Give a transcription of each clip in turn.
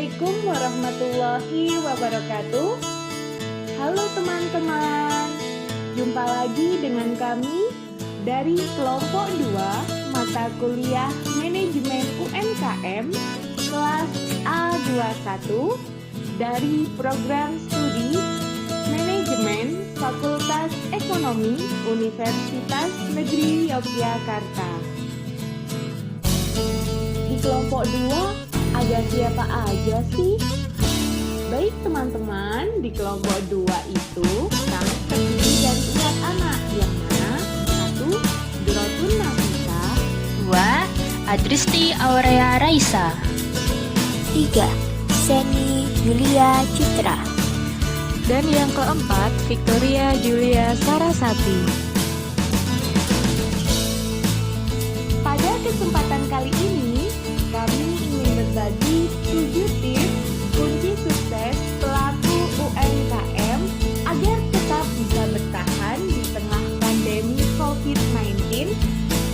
Assalamualaikum warahmatullahi wabarakatuh. Halo teman-teman, jumpa lagi dengan kami dari kelompok 2 mata kuliah Manajemen UMKM kelas A21 dari program studi Manajemen Fakultas Ekonomi Universitas Negeri Yogyakarta. Di kelompok 2 ada siapa aja sih? Baik teman-teman, di kelompok 2 itu kami terdiri dari 4 anak, yang mana 1. Durotun Nafisa, 2. Adristi Aurea Raisa, 3. Seni Julia Citra, dan yang keempat Victoria Julia Sarasati. Pada kesempatan kali ini, kami ingin berbagi 7 tips kunci sukses pelaku UMKM agar tetap bisa bertahan di tengah pandemi COVID-19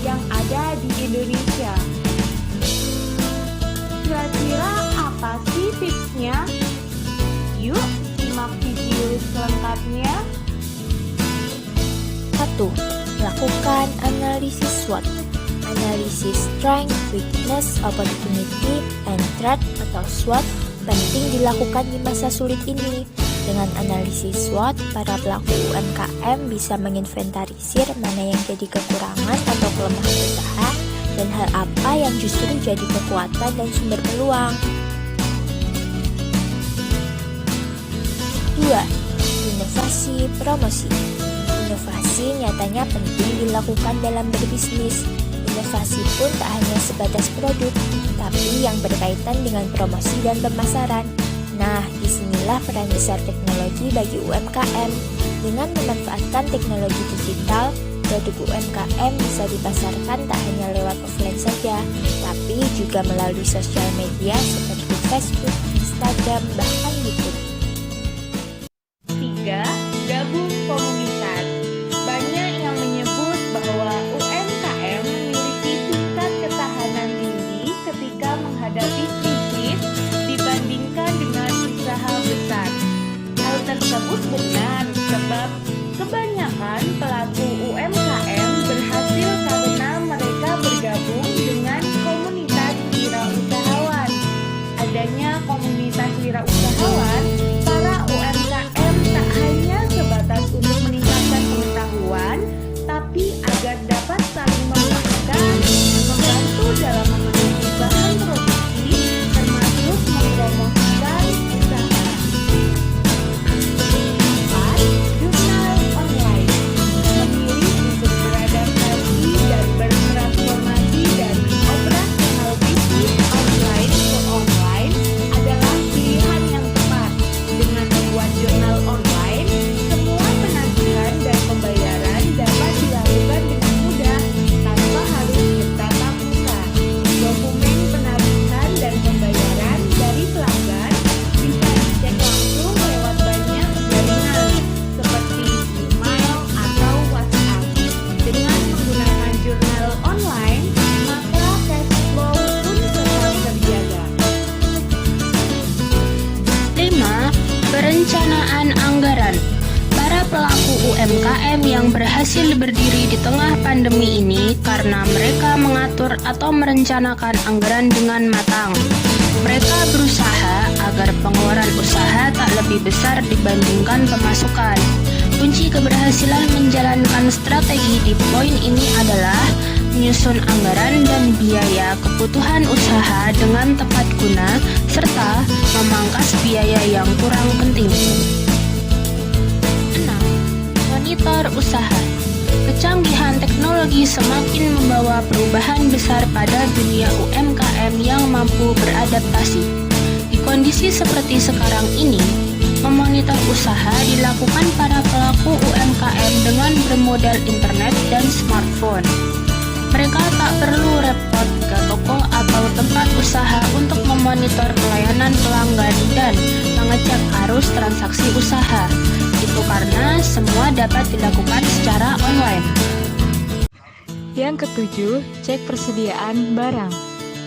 yang ada di Indonesia. Kira-kira apa sih tipsnya? Yuk, simak video selengkapnya. 1. Lakukan analisis SWOT. Analisis Strength, Weakness, Opportunity, and Threat atau SWOT penting dilakukan di masa sulit ini. Dengan analisis SWOT, para pelaku UMKM bisa menginventarisir mana yang jadi kekurangan atau kelemahan usaha dan hal apa yang justru jadi kekuatan dan sumber peluang. 2. Inovasi promosi. Inovasi nyatanya penting dilakukan dalam berbisnis. Inovasi pun tak hanya sebatas produk, tapi yang berkaitan dengan promosi dan pemasaran. Nah, disinilah peran besar teknologi bagi UMKM. Dengan memanfaatkan teknologi digital, produk UMKM bisa dipasarkan tak hanya lewat offline saja, tapi juga melalui sosial media seperti Facebook, Instagram, bahkan YouTube. 3. Gabung komunitas. Banyak yang menyebut bahwa UMKM memiliki tingkat ketahanan tinggi ketika menghadapi krisis dibandingkan dengan usaha besar. Hal tersebut benar sebab kebanyakan pelaku UMKM berhasil karena mereka bergabung dengan komunitas wirausahawan. Adanya komunitas wirausahawan, para UMKM tak hanya sebatas untuk meningkatkan pengetahuan, tapi agar dapat saling menguatkan, membantu dalam memenuhi bahan produksi, termasuk mempromosikan usaha. 4. Jurnal online. Memilih untuk beradaptasi dan bertransformasi dari operasional bisnis offline ke online adalah pilihan yang tepat. Dengan membuat jurnal online, semua penagihan dan pembayaran dapat dilakukan dengan mudah tanpa harus bertatap muka. Dokumen penagihan dan pembayaran dari pelanggan bisa dicek langsung lewat banyak jaringan seperti email atau WhatsApp. Dengan menggunakan jurnal online, maka cash flow pun tetap terjaga. 5. Perencanaan anggaran. Para pelaku UMKM yang berhasil berdiri di tengah pandemi ini karena mereka mengatur atau merencanakan anggaran dengan matang. Mereka berusaha agar pengeluaran usaha tak lebih besar dibandingkan pemasukan. Kunci keberhasilan menjalankan strategi di poin ini adalah menyusun anggaran dan biaya kebutuhan usaha dengan tepat guna, serta memangkas biaya yang kurang penting. 6. Monitor usaha. Kecanggihan teknologi semakin membawa perubahan besar pada dunia UMKM yang mampu beradaptasi. Di kondisi seperti sekarang ini, memonitor usaha dilakukan para pelaku UMKM dengan bermodal internet dan smartphone. Mereka tak perlu repot ke toko atau tempat usaha untuk memonitor pelayanan pelanggan dan mengecek arus transaksi usaha. Itu karena semua dapat dilakukan secara online. Yang ketujuh, cek persediaan barang.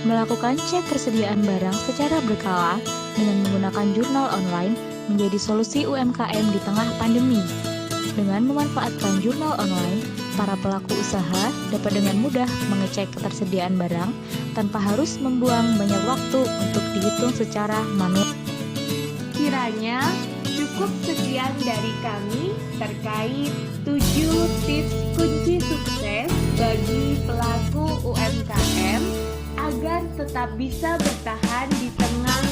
Melakukan cek persediaan barang secara berkala dengan menggunakan jurnal online menjadi solusi UMKM di tengah pandemi. Dengan memanfaatkan jurnal online, para pelaku usaha dapat dengan mudah mengecek ketersediaan barang tanpa harus membuang banyak waktu untuk dihitung secara manual. Kiranya cukup sekian dari kami terkait 7 tips kunci sukses bagi pelaku UMKM agar tetap bisa bertahan di tengah